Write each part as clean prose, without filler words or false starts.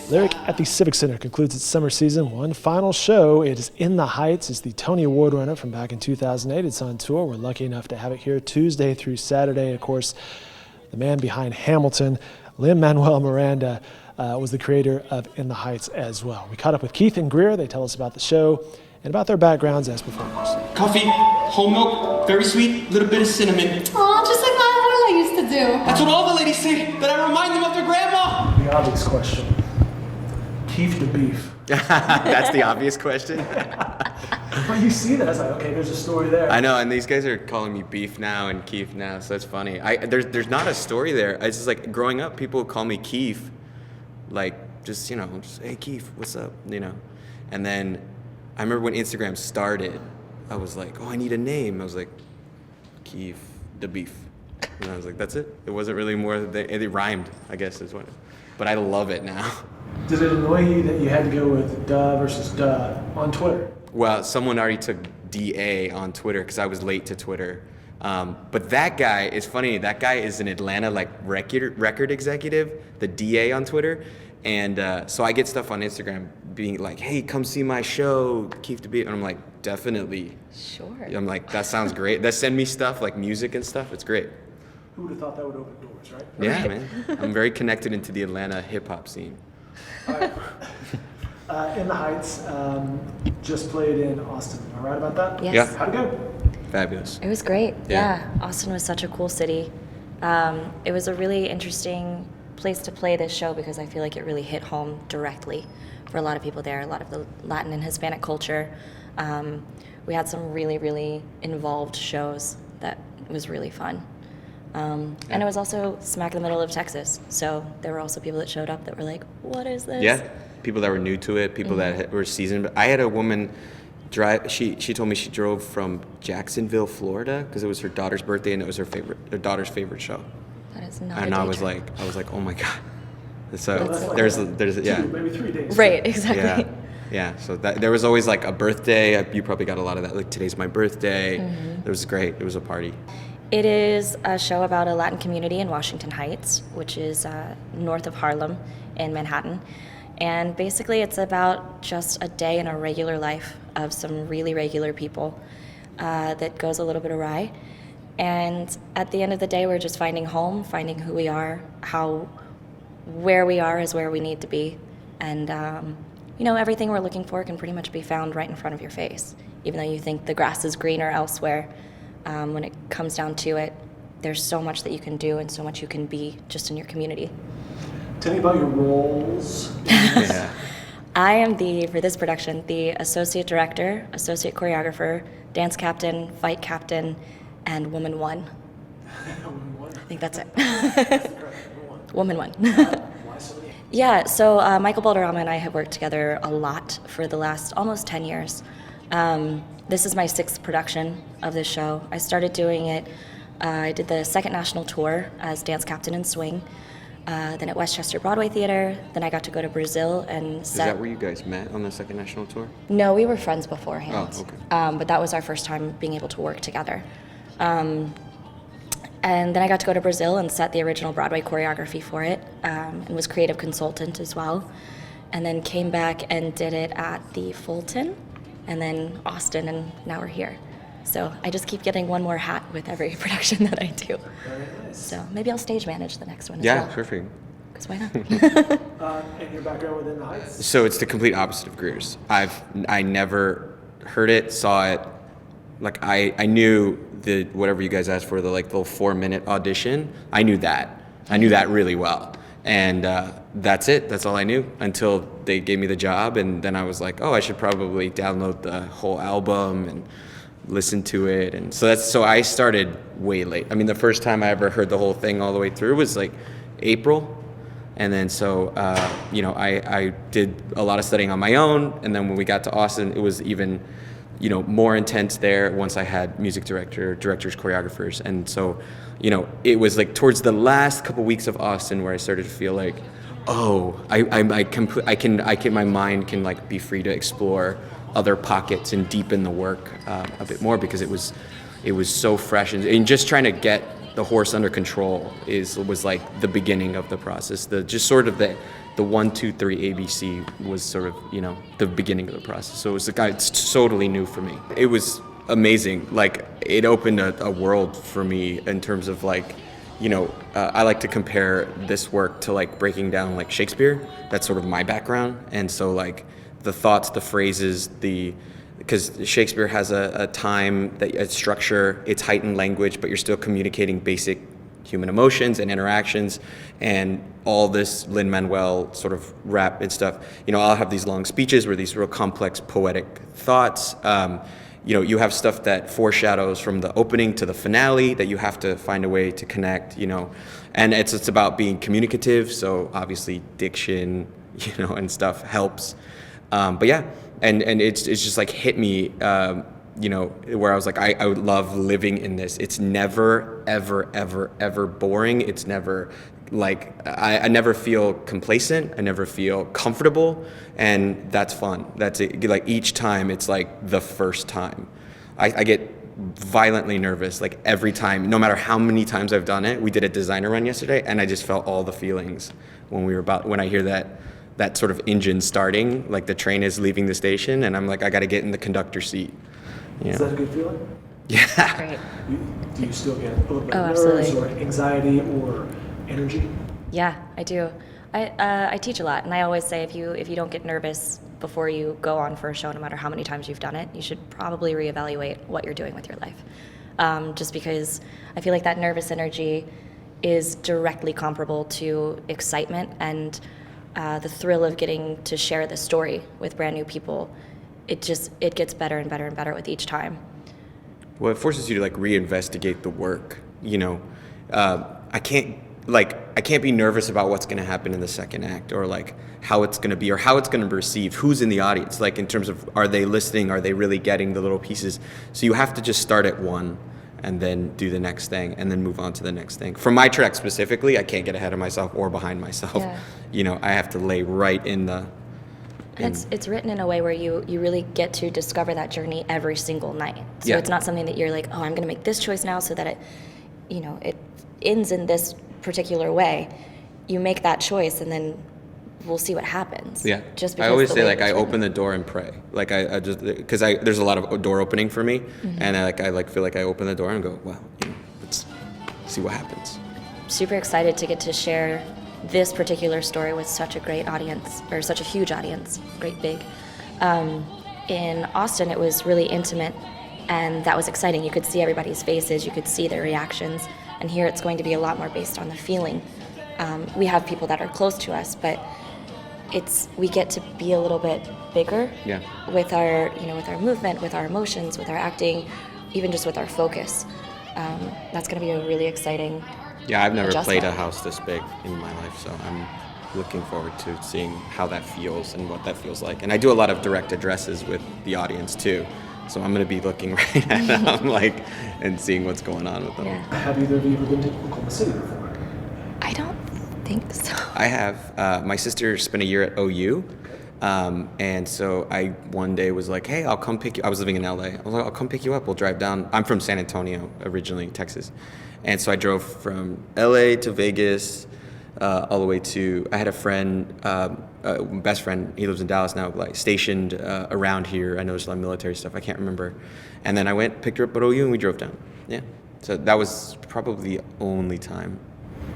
Lyric at the Civic Center concludes its summer season. One final show. It is In the Heights. It's the Tony Award winner from back in 2008. It's on tour. We're lucky enough to have it here Tuesday through Saturday. Of course, the man behind Hamilton, Lin-Manuel Miranda, was the creator of In the Heights as well. We caught up with Keith and Greer. They tell us about the show and about their backgrounds as performers. Coffee, whole milk, very sweet, little bit of cinnamon. Aw, just like my abuela used to do. That's what all the ladies say, that I remind them of their grandma. The obvious question. Keith the beef. That's the obvious question. When you see that, it's like, okay, there's a story there. I know, and these guys are calling me Beef now and Keith now, so that's funny. There's not a story there. It's just like growing up, people would call me Keith, like just hey Keith, what's up, And then I remember when Instagram started, I was like, oh, I need a name. I was like, Keith the Beef, and I was like, that's it. It wasn't really more. It rhymed, I guess is what. But I love it now. Does it annoy you that you had to go with duh versus duh on Twitter? Well, someone already took DA on Twitter because I was late to Twitter. But that guy is funny. That guy is an Atlanta record executive, the DA on Twitter. And so I get stuff on Instagram being like, hey, come see my show, Keith the Beat. And I'm like, definitely. Sure. I'm like, that sounds great. They send me stuff like music and stuff. It's great. Who would have thought that would open doors, right? Yeah, man. I'm very connected into the Atlanta hip hop scene. All right. In the Heights, just played in Austin. Am I right about that? Yes. Yeah. How'd it go? Fabulous. It was great. Yeah. Yeah. Austin was such a cool city. It was a really interesting place to play this show because I feel like it really hit home directly for a lot of people there, a lot of the Latin and Hispanic culture. We had some really, really involved shows that was really fun. And it was also smack in the middle of Texas, so there were also people that showed up that were like, what is this? Yeah, people that were new to it, people that were seasoned. I had a woman drive, she told me she drove from Jacksonville, Florida, because it was her daughter's birthday and it was her daughter's favorite show. That is not And a I day was trip. like, oh my God. So That's like there's yeah. 2, maybe 3 days. Right, exactly. Yeah, so there was always like a birthday. You probably got a lot of that. Like today's my birthday. It was great. It was a party. It is a show about a Latin community in Washington Heights, which is north of Harlem in Manhattan. And basically it's about just a day in a regular life of some really regular people that goes a little bit awry. And at the end of the day, we're just finding home, finding who we are, where we are is where we need to be. And, everything we're looking for can pretty much be found right in front of your face. Even though you think the grass is greener elsewhere, when it comes down to it, there's so much that you can do and so much you can be just in your community. Tell me about your roles. Yeah. I am for this production, the associate director, associate choreographer, dance captain, fight captain, and woman one. I think that's it. Woman one. Yeah, so Michael Balderrama and I have worked together a lot for the last almost 10 years. This is my 6th production of this show. I started doing it, I did the 2nd national tour as dance captain in swing, then at Westchester Broadway Theater, then I got to go to Brazil and Is that where you guys met on the 2nd national tour? No, we were friends beforehand. Oh, okay. But that was our first time being able to work together. And then I got to go to Brazil and set the original Broadway choreography for it, and was creative consultant as well. And then came back and did it at the Fulton, and then Austin, and now we're here. So I just keep getting one more hat with every production that I do. Very nice. So maybe I'll stage manage the next one as Yeah, well. perfect. Because why not? And your background within the Heights? So it's the complete opposite of Greer's. I never heard it, saw it. Like I knew the whatever you guys asked for, the little 4-minute audition. I knew that. I knew that really well. And that's it. That's all I knew until they gave me the job. And then I was like, oh, I should probably download the whole album and listen to it. And so I started way late. I mean, the first time I ever heard the whole thing all the way through was like April. And then so, I did a lot of studying on my own. And then when we got to Austin, it was even, more intense there once I had music directors, choreographers. And so, it was like towards the last couple weeks of Austin where I started to feel like, oh, my mind can like be free to explore other pockets and deepen the work a bit more, because it was so fresh and just trying to get the horse under control was like the beginning of the process. Just sort of the 1, 2, 3 ABC was sort of, you know, the beginning of the process. So it's totally new for me. It was amazing. Like, it opened a world for me in terms of, like, you know, I like to compare this work to like breaking down like Shakespeare. That's sort of my background. And so like the thoughts, the phrases, because Shakespeare has a time, a structure, it's heightened language, but you're still communicating basic human emotions and interactions, and all this Lin-Manuel sort of rap and stuff. You know, I'll have these long speeches where these real complex poetic thoughts. You know, you have stuff that foreshadows from the opening to the finale that you have to find a way to connect, you know, and it's about being communicative. So obviously diction, you know, and stuff helps. But yeah, and it's just like hit me, you know, where I was like, I would love living in this. It's never, ever, ever, ever boring. It's never like, I never feel complacent. I never feel comfortable. And that's fun. That's it. Like each time it's like the first time. I get violently nervous like every time, no matter how many times I've done it. We did a designer run yesterday and I just felt all the feelings when I hear that sort of engine starting, like the train is leaving the station and I'm like, I got to get in the conductor seat. You Is know? that a good feeling? Yeah. Great. Do you still get a little bit of nerves absolutely. or anxiety or energy? Yeah, I do. I teach a lot, and I always say if you don't get nervous before you go on for a show, no matter how many times you've done it, you should probably reevaluate what you're doing with your life. Just because I feel like that nervous energy is directly comparable to excitement and the thrill of getting to share the story with brand new people. It gets better and better and better with each time. Well, it forces you to like reinvestigate the work. You know, I can't be nervous about what's going to happen in the second act, or like how it's going to be, or how it's going to be received, who's in the audience, like in terms of, are they listening, are they really getting the little pieces? So you have to just start at one and then do the next thing and then move on to the next thing. For my track specifically, I can't get ahead of myself or behind myself. Yeah. You know, I have to lay right in the... And it's written in a way where you really get to discover that journey every single night. So Yeah. it's not something that you're like, oh, I'm going to make this choice now so that it ends in this particular way. You make that choice and then we'll see what happens. Yeah. Just because I always the say way like I it's written. open the door and pray. Like I just, because there's a lot of door opening for me, and I feel like I open the door and go, well, you know, let's see what happens. Super excited to get to share this particular story with such a great audience, or such a huge audience, great big. In Austin, it was really intimate, and that was exciting. You could see everybody's faces, you could see their reactions, and here it's going to be a lot more based on the feeling. We have people that are close to us, but we get to be a little bit bigger Yeah. with our movement, with our emotions, with our acting, even just with our focus. That's going to be a really exciting. Yeah, I've never adjustment. played a house this big in my life, so I'm looking forward to seeing how that feels and what that feels like. And I do a lot of direct addresses with the audience too, so I'm going to be looking right at them, like, and seeing what's going on with them. Yeah. Have either of you ever been to Oklahoma City before? I don't think so. I have. My sister spent a year at OU, and so I one day was like, hey, I'll come pick you. I was living in LA. I was like, I'll come pick you up. We'll drive down. I'm from San Antonio originally, Texas. And so I drove from LA to Vegas, all the way to, I had a friend, best friend, he lives in Dallas now, like stationed around here. I know there's a lot of military stuff, I can't remember. And then I went, picked her up at OU, and we drove down. Yeah. So that was probably the only time.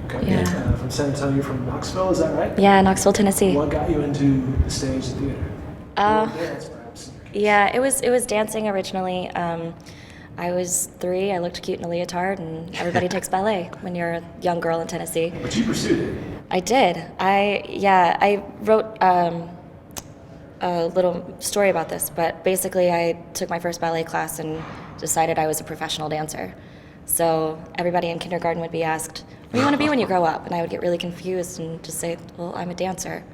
Okay. Yeah. From San Antonio, from Knoxville, is that right? Yeah, Knoxville, Tennessee. What got you into the stage and theater? Or dance, perhaps? Yeah, it was dancing originally. I was 3. I looked cute in a leotard, and everybody takes ballet when you're a young girl in Tennessee. But you pursued it. I did. I wrote a little story about this, but basically I took my first ballet class and decided I was a professional dancer. So everybody in kindergarten would be asked, what do you want to be when you grow up? And I would get really confused and just say, well, I'm a dancer.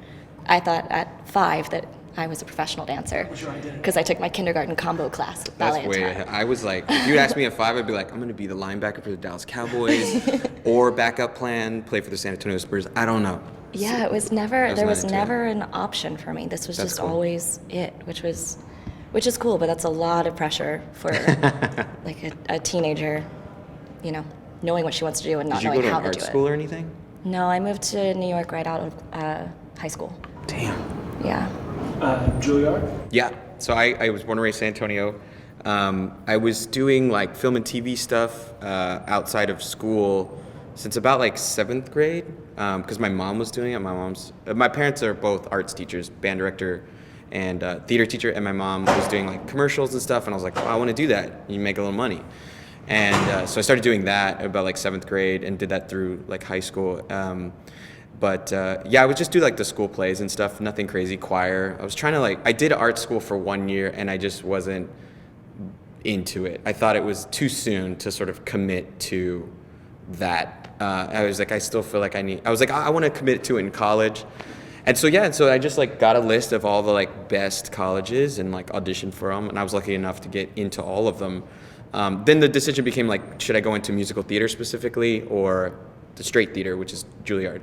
I thought at 5 that I was a professional dancer What's your identity? because I took my kindergarten combo class with ballet That's way and ahead. I was like, if you'd ask me at 5, I'd be like, I'm going to be the linebacker for the Dallas Cowboys, or backup plan, play for the San Antonio Spurs. I don't know. Yeah, it was never. There not was into it. never an option for me. This was That's just cool. always it, which is cool. But that's a lot of pressure for like a teenager, you know. knowing what she wants to do and not Did you knowing go to how an to art do school it. or anything? No, I moved to New York right out of high school. Damn. Yeah. Juilliard? Yeah. So I was born and raised in San Antonio. I was doing like film and TV stuff outside of school since about like 7th grade because my mom was doing it. My parents are both arts teachers, band director and theater teacher, and my mom was doing like commercials and stuff, and I was like, oh, I want to do that. You make a little money. And so I started doing that about like 7th grade and did that through like high school. But I would just do like the school plays and stuff, nothing crazy, choir. I was trying to I did art school for 1 year and I just wasn't into it. I thought it was too soon to sort of commit to that. I was like, I still feel like I want to commit to it in college. And so I just like got a list of all the like best colleges and like auditioned for them. And I was lucky enough to get into all of them. Then the decision became like, should I go into musical theater specifically or the straight theater, which is Juilliard?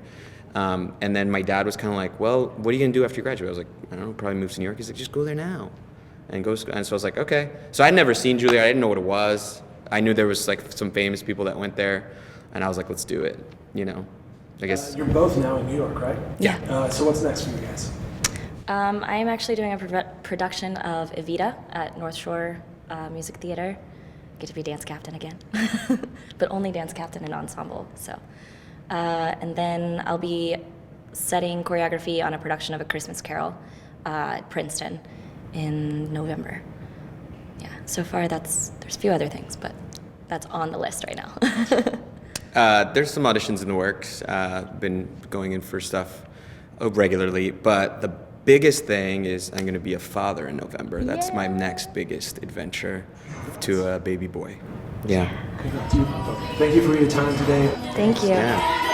And then my dad was kind of like, well, what are you going to do after you graduate? I was like, I don't know, probably move to New York. He's like, just go there now. And so I was like, okay. So I'd never seen Juilliard. I didn't know what it was. I knew there was like some famous people that went there. And I was like, let's do it, I guess. You're both now in New York, right? Yeah. So what's next for you guys? I am actually doing a production of Evita at North Shore Music Theater. Get to be dance captain again, but only dance captain and ensemble. So, and then I'll be setting choreography on a production of A Christmas Carol at Princeton in November. Yeah. So far, there's a few other things, but that's on the list right now. There's some auditions in the works. Been going in for stuff regularly, but the biggest thing is I'm going to be a father in November. That's my next biggest adventure to a baby boy. Yeah. Thank you for your time today. Thank you. Yeah.